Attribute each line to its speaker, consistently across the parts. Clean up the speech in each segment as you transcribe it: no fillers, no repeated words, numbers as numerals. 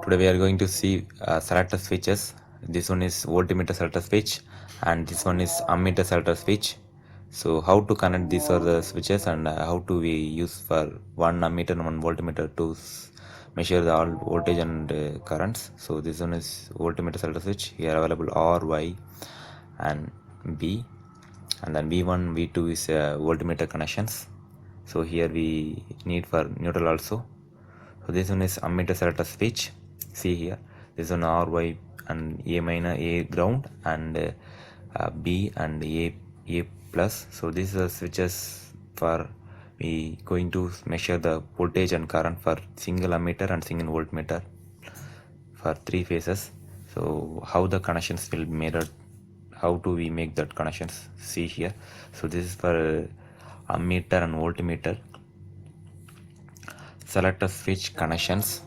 Speaker 1: Today we are going to see selector switches. This one is voltmeter selector switch and this one is ammeter selector switch. So how to connect these are the switches and how to we use for one ammeter and one voltmeter to measure the all voltage and currents. So this one is voltmeter selector switch. Here available R, Y and B, and then V1, V2 is voltmeter connections. So here we need for neutral also. So this one is ammeter selector switch. See here, this one R, Y and A minor, A ground and B and A plus. So these are switches for we going to measure the voltage and current for single ammeter and single voltmeter for 3 phases. So how the connections will be made, how do we make that connections? See here. So this is for ammeter and voltmeter selector switch connections.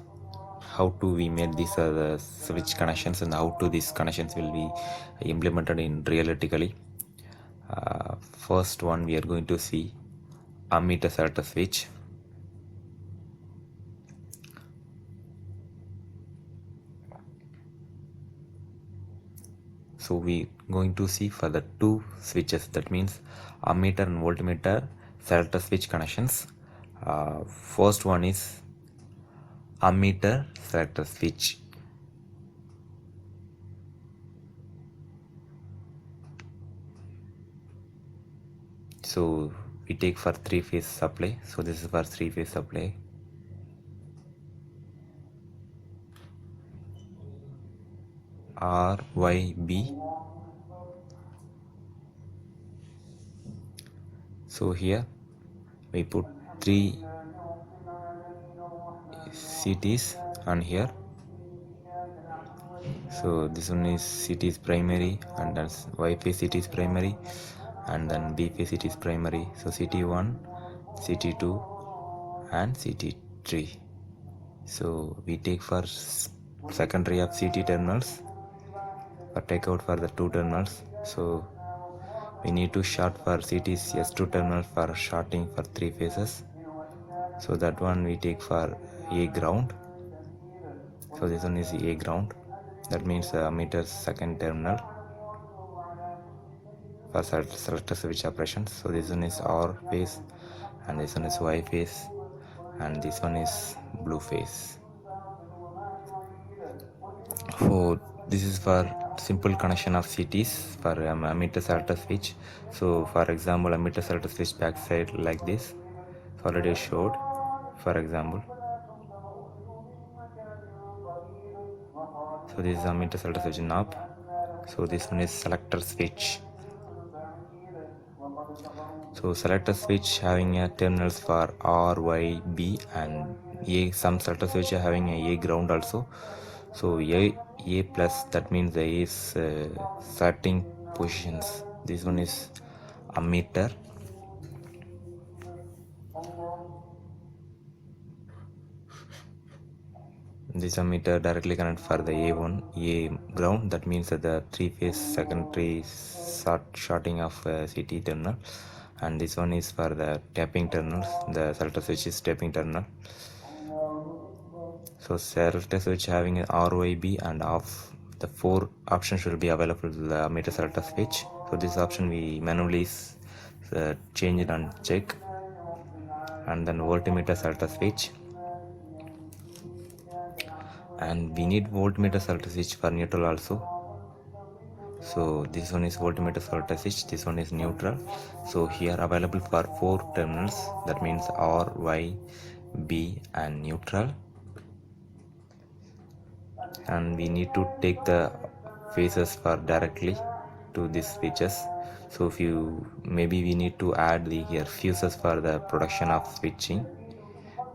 Speaker 1: How to we made these are the switch connections and how to these connections will be implemented in realistically. First one we are going to see ammeter selector switch. So we going to see for the two switches, that means ammeter and voltmeter selector switch connections. First one is ammeter selector switch. So we take for 3-phase supply. So this is for 3-phase supply. R, Y, B. So here we put 3 CTs on here. So this one is CT is primary and that's Y phase CT is primary and then B phase CT is primary. So CT1, CT2 and CT3. So we take for secondary of CT terminals or take out for the 2 terminals. So we need to short for CT's S2 terminal for shorting for 3 phases. So that one we take for A ground. So this one is A ground. That means ammeter's second terminal for selector switch operations. So this one is R phase and this one is Y phase and this one is blue phase. So this is for simple connection of CTs for ammeter selector switch. So for example, ammeter selector switch backside like this. It's already showed. For example, so this is ammeter selector switch knob. So this one is selector switch. So selector switch having a terminals for R, Y, B and A. Some selector switch are having a ground also. So A plus, that means the A is starting positions. This one is ammeter. This ammeter directly connect for the A1, A ground. That means that the 3-phase secondary shorting of CT terminal. And this one is for the tapping terminals. The selector switch is tapping terminal. So selector switch having an RYB and off. The 4 options should be available to the ammeter selector switch. So this option we manually change it and check. And then voltmeter selector switch. And we need voltmeter selector switch for neutral also. So this one is voltmeter selector switch, this one is neutral. So here available for 4 terminals, that means R, Y, B and neutral. And we need to take the phases for directly to these switches. So if you maybe we need to add the here fuses for the production of switching.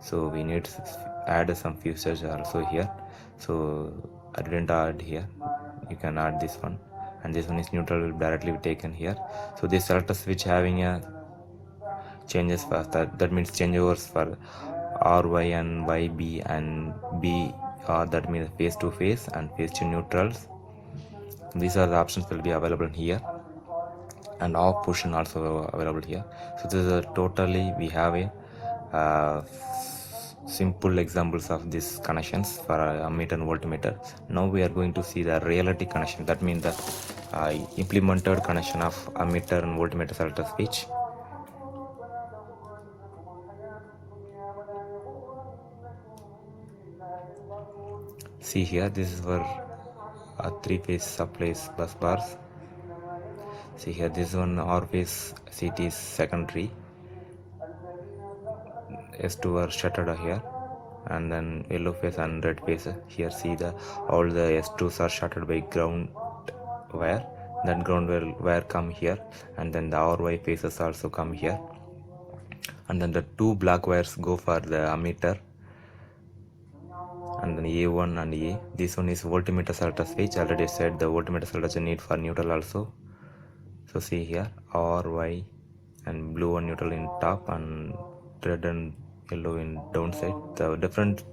Speaker 1: So we need to add some fuses also here. So I didn't add here, you can add this one, and this one is neutral will directly be taken here. So this selector switch having a changes for that means changeovers for R, Y and Y, B and B R, that means phase to phase and phase to neutrals. These are the options will be available here, and off portion also available here. So this is totally we have a simple examples of these connections for ammeter and voltmeter. Now we are going to see the reality connection. That means the implemented connection of ammeter and voltmeter selector switch. See here, this is for a three-phase supplies bus bars. See here, this one R phase CT is secondary. S2 are shuttered here, and then yellow phase and red phase here. See the all the S2s are shuttered by ground wire. Then ground wire come here, and then the RY phases also come here, and then the two black wires go for the ammeter, and then A1 and A. This one is voltmeter selector switch. Already said the voltmeter selector need for neutral also. So see here, RY and blue and neutral in top and red and yellow in downside. The different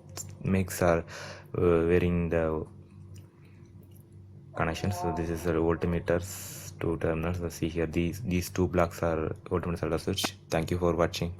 Speaker 1: makes are varying the connections. So this is the voltmeters two terminals. So see here, these two blocks are voltmeter selector switch. Thank you for watching.